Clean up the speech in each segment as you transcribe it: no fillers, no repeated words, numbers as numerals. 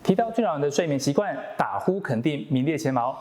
提到俊老人的睡眠习惯，打呼肯定名列前茅。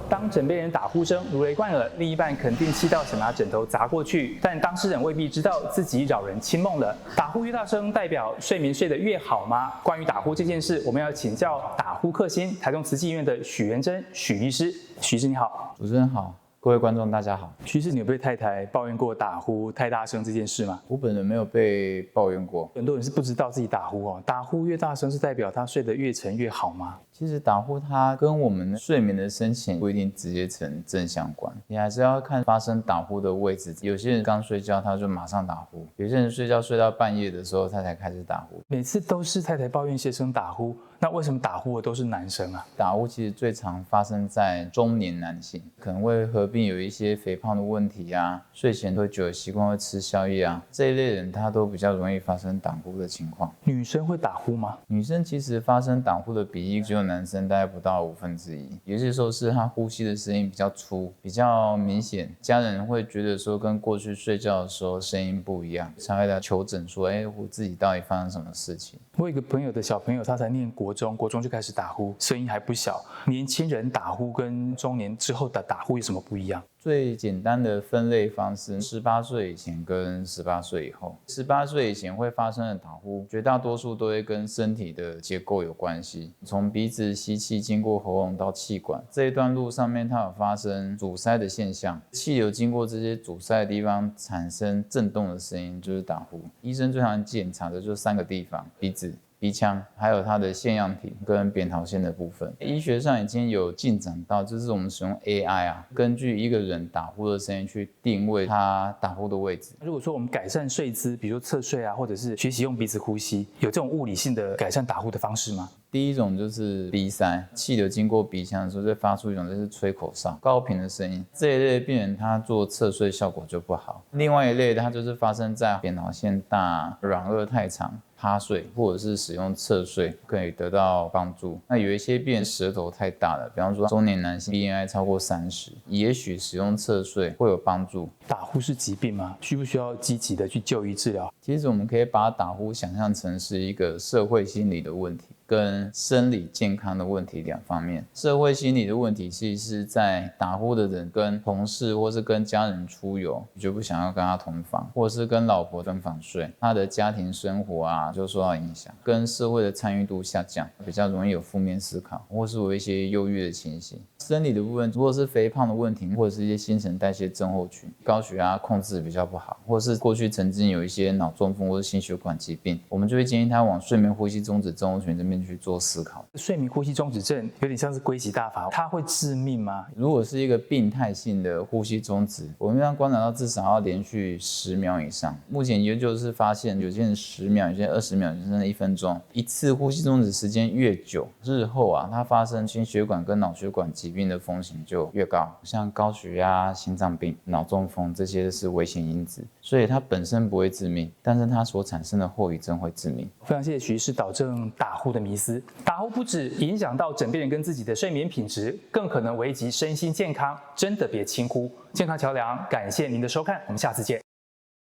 当枕边人打呼声如雷贯耳，另一半肯定气到想拿枕头砸过去，但当事人未必知道自己扰人清梦了。打呼越大声，代表睡眠睡得越好吗？关于打呼这件事，我们要请教打呼克星台中慈济医院的许元珍许医师。许医师你好。主持人好。各位观众大家好。许医师，你有被太太抱怨过打呼太大声这件事吗？我本人没有被抱怨过。很多人是不知道自己打呼哦，打呼越大声是代表他睡得越沉越好吗？其实打呼它跟我们睡眠的深浅不一定直接成正相关，你还是要看发生打呼的位置。有些人刚睡觉他就马上打呼，有些人睡觉睡到半夜的时候他才开始打呼。每次都是太太抱怨先生打呼，那为什么打呼的都是男生啊？打呼其实最常发生在中年男性，可能会合并有一些肥胖的问题啊，睡前喝酒的习惯，会吃宵夜啊，这一类人他都比较容易发生打呼的情况。女生会打呼吗？女生其实发生打呼的比例只有男生大概不到1/5，有些时候是他呼吸的声音比较粗，比较明显，家人会觉得说跟过去睡觉的时候声音不一样，才会来求诊说，我自己到底发生什么事情。我有一个朋友的小朋友，他才念国中就开始打呼，声音还不小。年轻人打呼跟中年之后的打呼有什么不一样？最简单的分类方式，18岁以前跟18岁以后。18岁以前会发生的打呼，绝大多数都会跟身体的结构有关系。从鼻子吸气经过喉咙到气管这一段路上面，它有发生阻塞的现象，气流经过这些阻塞的地方产生震动的声音，就是打呼。医生最常检查的就是3个地方：鼻子、鼻腔，还有它的腺样体跟扁桃腺的部分。医学上已经有进展到，就是我们使用 AI 根据一个人打呼的声音去定位他打呼的位置。如果说我们改善睡姿，比如说侧睡啊，或者是学习用鼻子呼吸，有这种物理性的改善打呼的方式吗？第一种就是鼻塞，气流经过鼻腔的时候，会发出一种就是吹口哨、高频的声音。这一类的病人他做侧睡效果就不好。另外一类的，它就是发生在扁桃腺大、软腭太长、趴睡或者是使用侧睡可以得到帮助。那有一些病人舌头太大了，比方说中年男性 BMI 超过30，也许使用侧睡会有帮助。打呼是疾病吗？需不需要积极的去就医治疗？其实我们可以把打呼想象成是一个社会心理的问题跟生理健康的问题2方面。社会心理的问题其实是在打呼的人跟同事或是跟家人出游，你就不想要跟他同房，或者是跟老婆分房睡，他的家庭生活就受到影响，跟社会的参与度下降，比较容易有负面思考，或是有一些忧郁的情形。生理的部分，如果是肥胖的问题，或者是一些新陈代谢症候群，高血压控制比较不好，或是过去曾经有一些脑中风或是心血管疾病，我们就会建议他往睡眠呼吸中止症候群这边去做思考。睡眠呼吸中止症有点像是归集大法，它会致命吗？如果是一个病态性的呼吸中止，我们要观察到至少要连续10秒以上。目前研究是发现，有些人10秒，有些人20秒，甚至1分钟，一次呼吸中止时间越久，日后它发生心血管跟脑血管疾病的风险就越高，像高血压、心脏病、脑中风这些是危险因子。所以它本身不会致命，但是它所产生的后遗症会致命。非常谢谢许医师导正打呼的迷思。打呼不止影响到枕边人跟自己的睡眠品质，更可能危及身心健康，真的别轻忽。健康桥梁，感谢您的收看，我们下次见。